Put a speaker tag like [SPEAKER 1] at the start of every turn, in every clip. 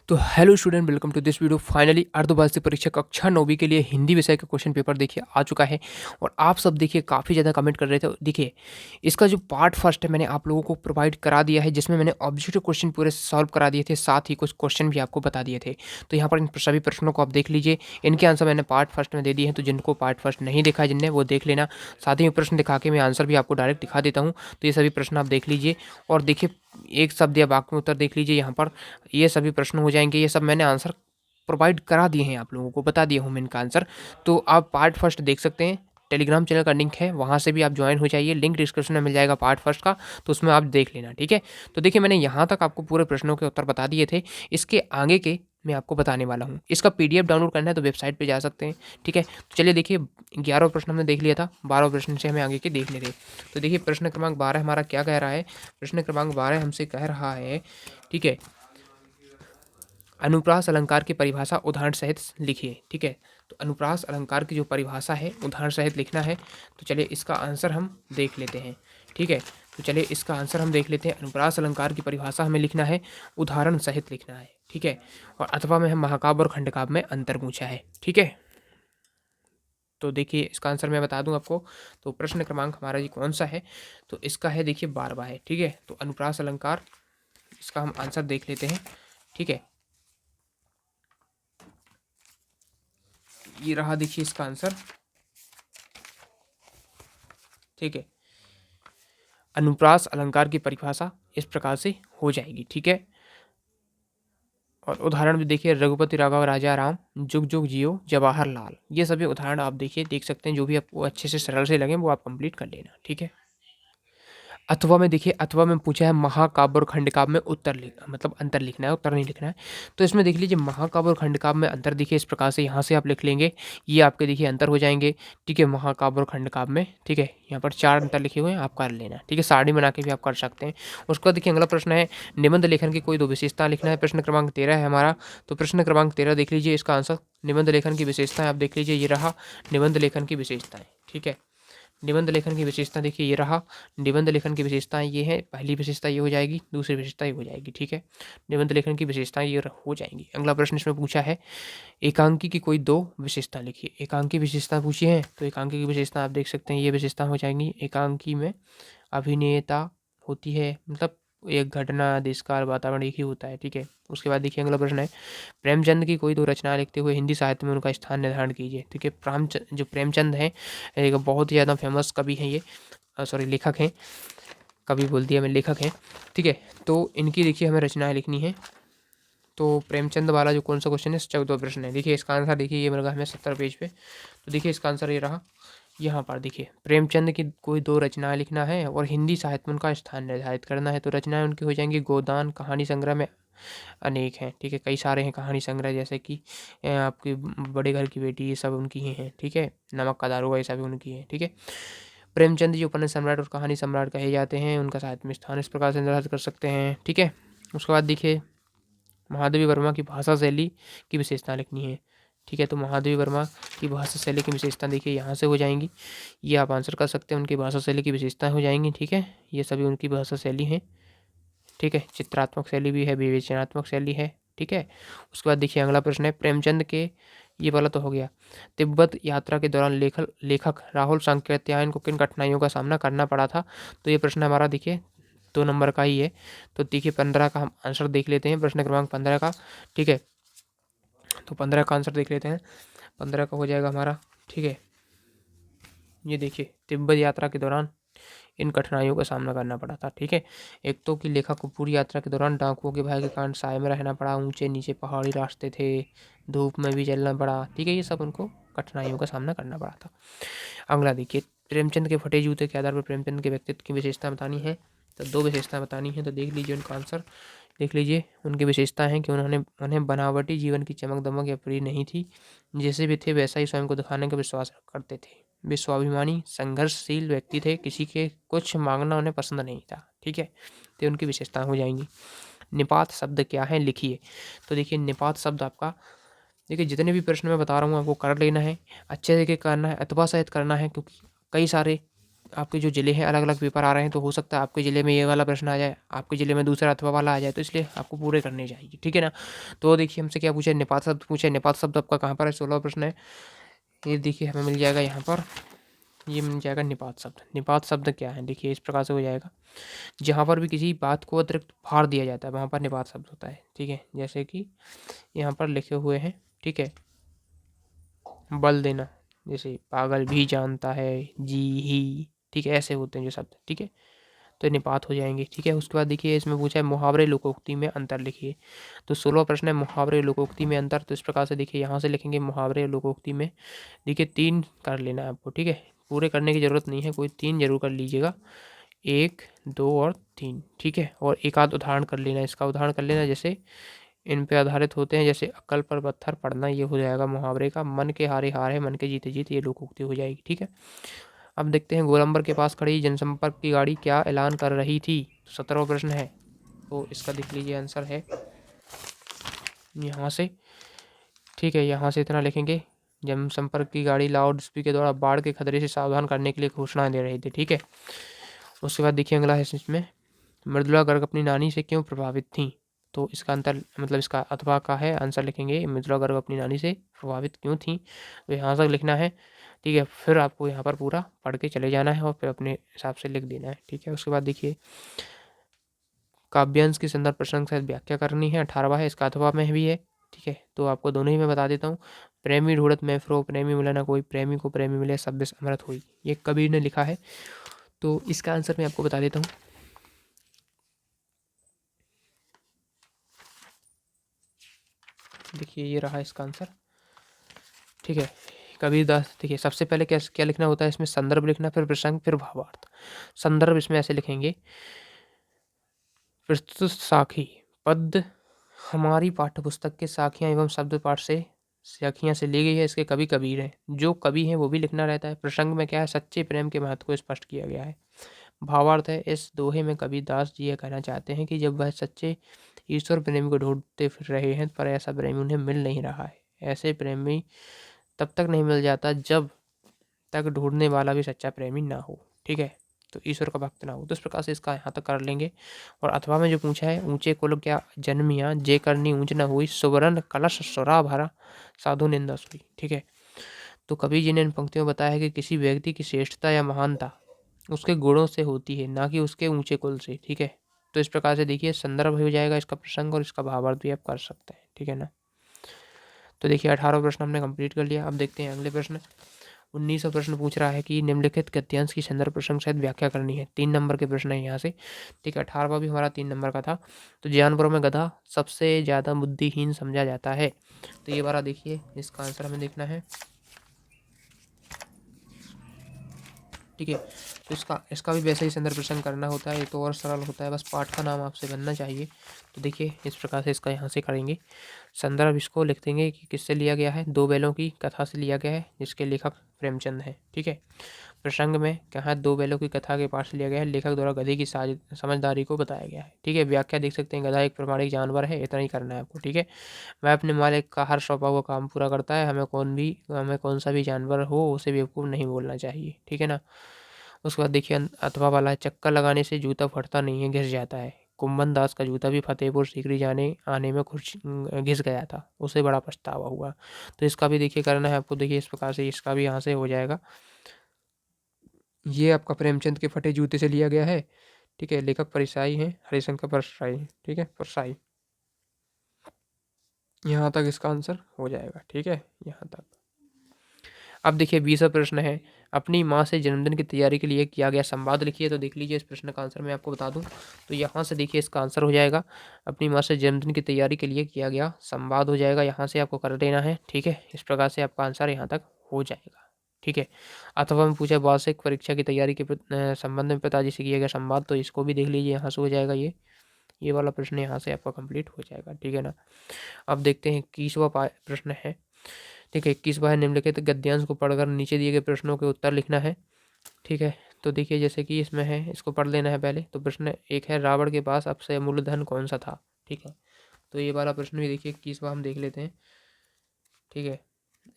[SPEAKER 1] तो hello student, welcome to this video. Finally अर्धवार्षिक परीक्षा कक्षा 9वीं के लिए हिंदी विषय का क्वेश्चन पेपर देखिए आ चुका है। और आप सब देखिए काफ़ी ज़्यादा कमेंट कर रहे थे। देखिए इसका जो पार्ट फर्स्ट है मैंने आप लोगों को प्रोवाइड करा दिया है, जिसमें मैंने ऑब्जेक्टिव क्वेश्चन पूरे सॉल्व करा दिए थे, साथ ही कुछ क्वेश्चन भी आपको बता दिए थे। तो यहाँ पर इन सभी प्रश्नों को आप देख लीजिए, इनके आंसर मैंने पार्ट फर्स्ट में दे दिए हैं। तो जिनको पार्ट फर्स्ट नहीं देखा है जिनने, वो देख लेना। साथ ही प्रश्न दिखा के मैं आंसर भी आपको डायरेक्ट दिखा देता हूँ। तो ये सभी प्रश्न आप देख लीजिए और देखिए एक शब्द या वाक्य में उत्तर देख लीजिए। यहाँ पर ये सभी प्रश्न हो जाएंगे। ये सब मैंने आंसर प्रोवाइड करा दिए हैं, आप लोगों को बता दिया हूँ मैं इनका आंसर। तो आप पार्ट फर्स्ट देख सकते हैं। टेलीग्राम चैनल का लिंक है, वहाँ से भी आप ज्वाइन हो जाइए। लिंक डिस्क्रिप्शन में मिल जाएगा पार्ट फर्स्ट का, तो उसमें आप देख लेना, ठीक है। तो देखिए मैंने यहाँ तक आपको पूरे प्रश्नों के उत्तर बता दिए थे। इसके आगे के मैं आपको बताने वाला हूँ। इसका पीडीएफ डाउनलोड करना है तो वेबसाइट पे जा सकते हैं, ठीक है। तो चलिए देखिए 11 प्रश्न हमने देख लिया था, 12 प्रश्न से हमें आगे के देखने थे। तो देखिए प्रश्न क्रमांक 12 हमारा क्या कह रहा है। प्रश्न क्रमांक 12 हमसे कह रहा है, ठीक है, अनुप्रास अलंकार की परिभाषा उदाहरण सहित लिखिए, ठीक है। तो अनुप्रास अलंकार की जो परिभाषा है उदाहरण सहित लिखना है। तो चलिए इसका आंसर हम देख लेते हैं, ठीक है। तो चलिए इसका आंसर हम देख लेते हैं। अनुप्रास अलंकार की परिभाषा हमें लिखना है, उदाहरण सहित लिखना है, ठीक है। और अथवा में हम महाकाव्य और खंडकाव्य में अंतर पूछा है, ठीक है। तो देखिए इसका आंसर मैं बता दूं आपको। तो प्रश्न क्रमांक हमारा जी कौन सा है, तो इसका है देखिए 12वां है, ठीक है। तो अनुप्रास अलंकार, इसका हम आंसर देख लेते हैं, ठीक है। ये रहा देखिए इसका आंसर, ठीक है। अनुप्रास अलंकार की परिभाषा इस प्रकार से हो जाएगी, ठीक है। और उदाहरण भी देखिए, रघुपति राघव राजा राम, जुग जुग जियो जवाहरलाल। ये सभी उदाहरण आप देखिए देख सकते हैं। जो भी आपको अच्छे से सरल से लगे वो आप कंप्लीट कर लेना, ठीक है। अथवा में देखिए, अथवा में पूछा है महाकाव्य और खंडकाव्य में उत्तर लिखना, मतलब अंतर लिखना है, उत्तर नहीं लिखना है। तो इसमें देख लीजिए महाकाव्य और खंडकाव्य में अंतर देखिए इस प्रकार से यहाँ से आप लिख लेंगे। ये आपके देखिए अंतर हो जाएंगे, ठीक है, महाकाव्य और खंडकाव्य में, ठीक है। यहाँ पर 4 अंतर लिखे हुए हैं, आप कर लेना, ठीक है। सारणी बना के भी आप कर सकते हैं। उसके बाद देखिए अगला प्रश्न है, निबंध लेखन की कोई 2 विशेषता लिखना है। प्रश्न क्रमांक 13 है हमारा। तो प्रश्न क्रमांक 13 देख लीजिए, इसका आंसर निबंध लेखन की विशेषताएं आप देख लीजिए। ये रहा निबंध लेखन की विशेषताएं, ठीक है। निबंध लेखन की विशेषता देखिए ये रहा। निबंध लेखन की विशेषताएं ये है, पहली विशेषता ये हो जाएगी, दूसरी विशेषता ये हो जाएगी, ठीक है। निबंध लेखन की विशेषताएं ये हो जाएंगी। अगला प्रश्न इसमें पूछा है, एकांकी की कोई 2 विशेषता लिखिए। एकांकी विशेषता पूछी है, तो एकांकी की विशेषता आप देख सकते हैं, ये विशेषता हो जाएंगी। एकांकी में अभिनेता होती है, मतलब एक घटना देशकाल वातावरण एक ही होता है, ठीक है। उसके बाद देखिए अगला प्रश्न है, प्रेमचंद की कोई 2 रचना लिखते हुए हिंदी साहित्य में उनका स्थान निर्धारण कीजिए, ठीक है। जो प्रेमचंद हैं, एक बहुत ही ज़्यादा फेमस कवि हैं ये, सॉरी लेखक हैं, कवि बोल दिया मैं, लेखक हैं, ठीक है। तो इनकी देखिए हमें रचनाएं लिखनी है। तो प्रेमचंद वाला जो कौन सा क्वेश्चन है, 14वां प्रश्न है। देखिए इसका आंसर देखिए ये मिल गया हमें 70 पेज पे। तो देखिए इसका आंसर ये रहा। यहाँ पर देखिए प्रेमचंद की कोई 2 रचनाएं लिखना है और हिंदी साहित्य में उनका स्थान निर्धारित करना है। तो रचनाएं उनकी हो जाएंगी, गोदान कहानी संग्रह में अनेक हैं, ठीक है, कई सारे हैं कहानी संग्रह, जैसे कि आपकी बड़े घर की बेटी, ये सब उनकी ही हैं, ठीक है। नमक का दारोगा, ये सब उनकी है, ठीक है। प्रेमचंद जी उपन्यास सम्राट और कहानी सम्राट कहे जाते हैं, उनका साहित्य में स्थान इस प्रकार से निर्धारित कर सकते हैं, ठीक है। उसके बाद देखिए महादेवी वर्मा की भाषा शैली की विशेषता लिखनी है, ठीक है। तो महादेवी वर्मा की भाषा शैली की विशेषता देखिए यहाँ से हो जाएंगी, ये आप आंसर कर सकते हैं। उनकी भाषा शैली की विशेषताएं हो जाएंगी, ठीक है। ये सभी उनकी भाषा शैली हैं, ठीक है। चित्रात्मक शैली भी है, विवेचनात्मक शैली है, ठीक है। उसके बाद देखिए अगला प्रश्न है, प्रेमचंद के, ये वाला तो हो गया, तिब्बत यात्रा के दौरान लेखक राहुल सांकृत्यायन को किन कठिनाइयों का सामना करना पड़ा था। तो ये प्रश्न हमारा देखिए 2 नंबर का ही है। तो देखिए 15 का हम आंसर देख लेते हैं, प्रश्न क्रमांक 15 का, ठीक है। तो 15 का आंसर देख लेते हैं। 15 का हो जाएगा हमारा, ठीक है। ये देखिए तिब्बत यात्रा के दौरान इन कठिनाइयों का सामना करना पड़ा था, ठीक है। एक तो कि लेखक को पूरी यात्रा के दौरान डाकुओं के भय के कारण साए में रहना पड़ा, ऊंचे नीचे पहाड़ी रास्ते थे, धूप में भी चलना पड़ा, ठीक है। ये सब उनको कठिनाइयों का सामना करना पड़ा था। अगला देखिए, प्रेमचंद के फटे जूते के आधार पर प्रेमचंद के व्यक्तित्व की विशेषता बतानी है। तो 2 विशेषता बतानी है। तो देख लीजिए उनका आंसर, देख लीजिए उनकी विशेषता है कि उन्हें बनावटी जीवन की चमक दमक या प्रिय नहीं थी, जैसे भी थे वैसा ही स्वयं को दिखाने का विश्वास करते थे। वे स्वाभिमानी संघर्षशील व्यक्ति थे, किसी के कुछ मांगना उन्हें पसंद नहीं था, ठीक है। तो उनकी विशेषताएं हो जाएंगी। निपात शब्द क्या है लिखिए। तो देखिए निपात शब्द आपका, देखिए जितने भी प्रश्न मैं बता रहा हूँ आपको कर लेना है, अच्छे से करना है, अथवा सहित करना है, क्योंकि कई सारे आपके जो ज़िले हैं अलग अलग पेपर आ रहे हैं, तो हो सकता है आपके ज़िले में ये वाला प्रश्न आ जाए, आपके ज़िले में दूसरा अथवा वाला आ जाए, तो इसलिए आपको पूरे करने चाहिए, ठीक है ना। तो देखिए हमसे क्या पूछा है, निपात शब्द पूछा है। निपात शब्द आपका कहाँ पर है, 16वां प्रश्न है। ये देखिए हमें मिल जाएगा यहाँ पर, ये मिल जाएगा निपात शब्द। निपात शब्द क्या है, देखिए इस प्रकार से हो जाएगा, जहाँ पर भी किसी बात को अतिरिक्त भार दिया जाता है वहाँ पर निपात शब्द होता है, ठीक है। जैसे कि यहाँ पर लिखे हुए हैं, ठीक है, बल देना, जैसे पागल भी जानता है, जी ही, ठीक है, ऐसे होते हैं जो शब्द, ठीक है, तो ये निपात हो जाएंगे, ठीक है। उसके बाद देखिए इसमें पूछा है मुहावरे लोकोक्ति में अंतर लिखिए। तो 16वां प्रश्न है मुहावरे लोकोक्ति में अंतर। तो इस प्रकार से देखिए यहाँ से लिखेंगे मुहावरे लोकोक्ति में, देखिए 3 कर लेना है आपको, ठीक है, पूरे करने की ज़रूरत नहीं है, कोई 3 जरूर कर लीजिएगा, 1, 2 और 3, ठीक है। और एक आध उदाहरण कर लेना, इसका उदाहरण कर लेना, जैसे इन पे आधारित होते हैं, जैसे अक्ल पर पत्थर पड़ना, ये हो जाएगा मुहावरे का। मन के हारे हार है, मन के जीते जीत, ये लोकोक्ति हो जाएगी, ठीक है। अब देखते हैं गोलंबर के पास खड़ी जनसंपर्क की गाड़ी क्या ऐलान कर रही थी। 17वां प्रश्न है, तो इसका देख लीजिए आंसर है यहाँ से, ठीक है, यहाँ से इतना लिखेंगे, जनसंपर्क की गाड़ी लाउड स्पीकर द्वारा बाढ़ के खतरे से सावधान करने के लिए घोषणाएं दे रही थी, ठीक है। उसके बाद देखिए अगला है इसमें, मृदुला गर्ग अपनी नानी से क्यों प्रभावित थी। तो इसका अंतर मतलब इसका अथवा का है, आंसर लिखेंगे मृदुला गर्ग अपनी नानी से प्रभावित क्यों थी, तो यहाँ तक लिखना है, ठीक है। फिर आपको यहाँ पर पूरा पढ़ के चले जाना है और फिर अपने हिसाब से लिख देना है, ठीक है। उसके बाद देखिए काव्यांश की संदर्भ प्रसंग सहित व्याख्या करनी है, 18वां है, इसका अथवा में भी है, ठीक है। तो आपको दोनों ही मैं बता देता हूँ, प्रेमी ढूंढत में फ्रो, प्रेमी मिला ना कोई, प्रेमी को प्रेमी मिले, सब अमृत हुई, ये कबीर ने लिखा है। तो इसका आंसर मैं आपको बता देता हूँ, देखिए ये रहा इसका आंसर, ठीक है। कबीरदास, देखिए सबसे पहले क्या क्या लिखना होता है इसमें, संदर्भ लिखना, फिर प्रसंग, फिर भावार्थ। संदर्भ इसमें ऐसे लिखेंगे, प्रस्तुत साखी पद हमारी पाठ्यपुस्तक के साखियाँ एवं शब्द पाठ से साखियाँ से ली गई है, इसके कवि कबीर हैं, जो कवि हैं वो भी लिखना रहता है। प्रसंग में क्या है, सच्चे प्रेम के महत्व को स्पष्ट किया गया है। भावार्थ है, इस दोहे में कबीरदास जी यह कहना चाहते हैं कि जब वह सच्चे ईश्वर प्रेमी को ढूंढते फिर रहे हैं, पर ऐसा प्रेमी उन्हें मिल नहीं रहा है। ऐसे प्रेमी तब तक नहीं मिल जाता जब तक ढूंढने वाला भी सच्चा प्रेमी ना हो, ठीक है, तो ईश्वर का भक्त ना हो। तो इस प्रकार से इसका यहाँ तक कर लेंगे। और अथवा में जो पूछा है, ऊंचे कुल क्या जन्मिया, जे करनी ऊंच न हुई, सुवर्ण कलश सुरा भरा, साधु निंदा सोई, ठीक है। तो कबीर जी ने इन पंक्तियों में बताया है कि किसी व्यक्ति की श्रेष्ठता या महानता उसके गुणों से होती है, ना कि उसके ऊंचे कुल से, ठीक है। तो इस प्रकार से देखिए संदर्भ हो जाएगा इसका प्रसंग, और इसका भावार्थ भी आप कर सकते हैं, ठीक है ना। तो देखिए 18 प्रश्न हमने कंप्लीट कर लिया। अब देखते हैं अगले प्रश्न। 19वां प्रश्न पूछ रहा है कि निम्नलिखित गद्यांश की संदर्भ प्रसंग सहित व्याख्या करनी है। 3 नंबर के प्रश्न है यहाँ से, ठीक है। 18वां भी हमारा 3 नंबर का था। तो जानवरों में गधा सबसे ज़्यादा बुद्धिहीन समझा जाता है। तो ये वाला देखिए, इसका आंसर हमें देखना है, ठीक है। तो इसका भी वैसे ही संदर्भ प्रसंग करना होता है, ये तो और सरल होता है, बस पाठ का नाम आपसे बनना चाहिए। तो देखिए इस प्रकार से इसका यहाँ से करेंगे। संदर्भ इसको लिख देंगे कि किससे लिया गया है, दो बैलों की कथा से लिया गया है, जिसके लेखक प्रेमचंद है, ठीक है। प्रसंग में कहाँ दो बैलों की कथा के पाठ से लिया गया है, लेखक द्वारा गधे की समझदारी को बताया गया है, ठीक है। व्याख्या देख सकते हैं, गधा एक प्रामाणिक जानवर है, इतना ही करना है आपको, ठीक है। वह अपने मालिक का हर सौंपा हुआ काम पूरा करता है, हमें कौन सा भी जानवर हो उसे बेवकूफ़ नहीं बोलना चाहिए, ठीक है ना। उसके बाद देखिए अथवा वाला है, चक्कर लगाने से जूता फटता नहीं है, घिस जाता है। कुंभन दास का जूता भी फतेहपुर सीकरी जाने आने में कुछ घिस गया था, उसे बड़ा पछतावा हुआ। तो इसका भी देखिए करना है आपको, देखिए इस प्रकार से इसका भी यहाँ से हो जाएगा। ये आपका प्रेमचंद के फटे जूते से लिया गया है, ठीक है। लेखक परिसाई हैं, हरिशंकर परसाई, ठीक है, परसाई। यहाँ तक इसका आंसर हो जाएगा, ठीक है, यहाँ तक। अब देखिए 20वां प्रश्न है, अपनी माँ से जन्मदिन की तैयारी के लिए किया गया संवाद लिखिए। तो देख लीजिए इस प्रश्न का आंसर मैं आपको बता दूं, तो यहाँ से देखिए इसका आंसर हो जाएगा, अपनी माँ से जन्मदिन की तैयारी के लिए किया गया संवाद हो जाएगा, यहाँ से आपको कर देना है, ठीक है। इस प्रकार से आपका आंसर यहाँ तक हो जाएगा, ठीक है। अथवा में पूछा वार्षिक परीक्षा की तैयारी के संबंध में पिताजी से किया गया संवाद, तो इसको भी देख लीजिए, यहाँ से हो जाएगा, ये वाला प्रश्न यहाँ से आपका कंप्लीट हो जाएगा, ठीक है ना। अब देखते हैं 21वां प्रश्न है, ठीक है। 21वां है, निम्नलिखित गद्यांश को पढ़कर नीचे दिए गए प्रश्नों के उत्तर लिखना है, ठीक है। तो देखिए जैसे कि इसमें है, इसको पढ़ लेना है पहले। तो प्रश्न एक है, रावण के पास सबसे अमूल्य धन कौन सा था, ठीक है। तो ये वाला प्रश्न भी देखिए 21वां हम देख लेते हैं, ठीक है।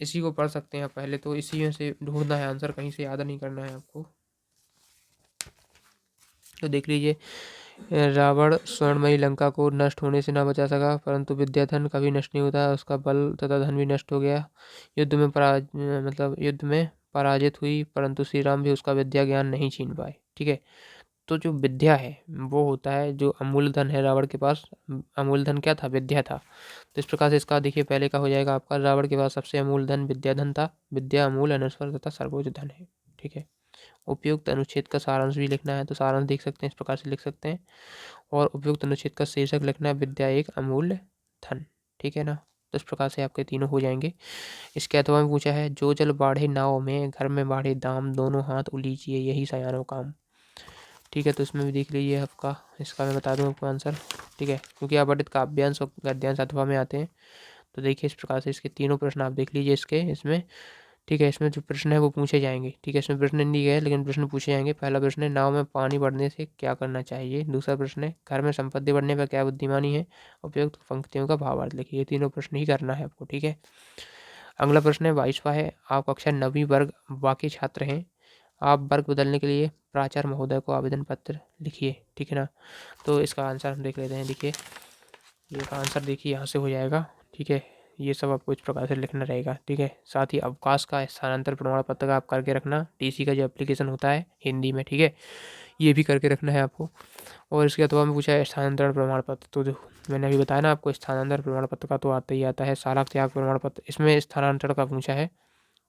[SPEAKER 1] इसी को पढ़ सकते हैं आप पहले, तो इसी में से ढूंढना है आंसर, कहीं से याद नहीं करना है आपको। तो देख लीजिए, रावण स्वर्णमयी लंका को नष्ट होने से ना बचा सका, परंतु विद्याधन कभी नष्ट नहीं होता, उसका बल तथा धन भी नष्ट हो गया। युद्ध में पराजित हुई, परंतु श्री राम भी उसका विद्या ज्ञान नहीं छीन पाए। ठीक है, तो जो विद्या है वो होता है जो अमूल्य धन है रावण के पास। अमूल्य धन क्या था? विद्या था। तो इस प्रकार से इसका देखिए पहले का हो जाएगा आपका, रावण के पास सबसे अमूल्य धन विद्या धन था। विद्या अमूल्य, अनश्वर तथा सर्वोच्च धन है। ठीक है, उपयुक्त अनुच्छेद का सारांश भी लिखना है, तो सारांश देख सकते हैं, इस प्रकार से लिख सकते हैं। और उपयुक्त अनुच्छेद का शीर्षक लिखना है, विद्या एक अमूल्य धन। ठीक है ना, तो इस प्रकार से आपके तीनों हो जाएंगे। इसके अथवा में पूछा है, जो जल बाढ़े नाव में, घर में बाढ़े दाम, दोनों हाथ उलीचिए यही सयानों काम। ठीक है, तो इसमें भी देख लीजिए आपका, इसका मैं बता दूं आपको आंसर। ठीक है, क्योंकि अपठित काव्यांश और गद्यांश अथवा में आते हैं। तो देखिए इस प्रकार से इसके तीनों प्रश्न आप देख लीजिए इसके इसमें। ठीक है, इसमें जो प्रश्न है वो पूछे जाएंगे। ठीक है, इसमें प्रश्न नहीं गए लेकिन प्रश्न पूछे जाएंगे। पहला प्रश्न है, नाव में पानी बढ़ने से क्या करना चाहिए। दूसरा प्रश्न है, घर में संपत्ति बढ़ने पर क्या बुद्धिमानी है। उपयुक्त पंक्तियों का भावार्थ लिखिए। ये तीनों प्रश्न ही करना है आपको। ठीक है, अगला प्रश्न है 22वां है, आप कक्षा 9वीं वर्ग बाकी छात्र हैं, आप वर्ग बदलने के लिए प्राचार्य महोदय को आवेदन पत्र लिखिए। ठीक है ना, तो इसका आंसर हम देख लेते हैं। देखिए ये का आंसर देखिए यहाँ से हो जाएगा। ठीक है, ये सब आपको इस प्रकार से लिखना रहेगा। ठीक है, साथ ही अवकाश का स्थानांतरण प्रमाण पत्र का आप करके रखना, टीसी का जो एप्लीकेशन होता है हिंदी में। ठीक है, ये भी करके रखना है आपको। और इसके अलावा में पूछा है स्थानांतरण प्रमाण पत्र, तो जो मैंने अभी बताया ना आपको, स्थानांतरण प्रमाण पत्र का तो आता ही आता है। सारा त्याग प्रमाण पत्र, इसमें स्थानांतरण का पूछा है।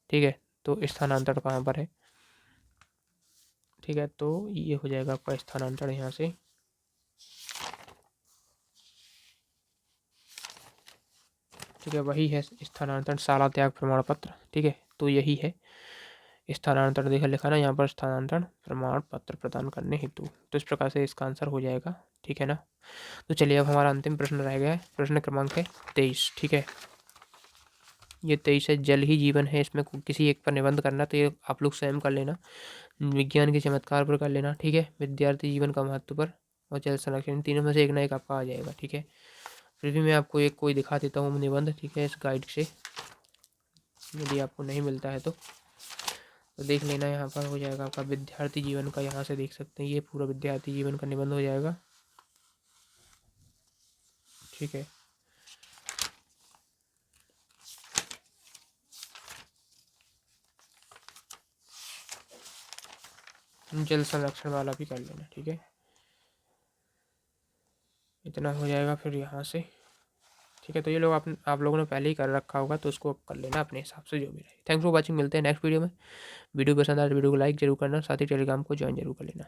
[SPEAKER 1] ठीक है, तो स्थानांतरण कहाँ पर है। ठीक है, तो ये हो जाएगा आपका स्थानांतरण यहाँ से। ठीक है, वही है स्थानांतरण, सारा त्याग प्रमाण पत्र। ठीक है, तो यही है स्थानांतरण, देखा लिखा ना यहाँ पर, स्थानांतरण प्रमाण पत्र प्रदान करने हेतु। तो इस प्रकार से इसका आंसर हो जाएगा। ठीक है ना, तो चलिए अब हमारा अंतिम प्रश्न रह गया है, प्रश्न क्रमांक है 23। ठीक है, ये 23 है, जल ही जीवन है। इसमें किसी एक पर निबंध करना, तो ये आप लोग स्वयं कर लेना। विज्ञान के चमत्कार पर कर लेना। ठीक है, विद्यार्थी जीवन का महत्व पर, और जल संरक्षण, तीनों में से एक ना एक आपका आ जाएगा। ठीक है, फिर भी मैं आपको एक कोई दिखा देता हूँ निबंध। ठीक है, इस गाइड से यदि आपको नहीं मिलता है तो देख लेना। यहाँ पर हो जाएगा आपका विद्यार्थी जीवन का, यहाँ से देख सकते हैं, ये पूरा विद्यार्थी जीवन का निबंध हो जाएगा। ठीक है, जल संरक्षण वाला भी कर लेना। ठीक है, इतना हो जाएगा फिर यहाँ से। ठीक है, तो ये लोग आप लोगों ने पहले ही कर रखा होगा, तो उसको कर लेना अपने हिसाब से जो भी रहे। थैंक्स फॉर वॉचिंग, मिलते हैं नेक्स्ट वीडियो में। वीडियो पसंद आए तो वीडियो को लाइक जरूर करना, साथ ही टेलीग्राम को ज्वाइन जरूर कर लेना।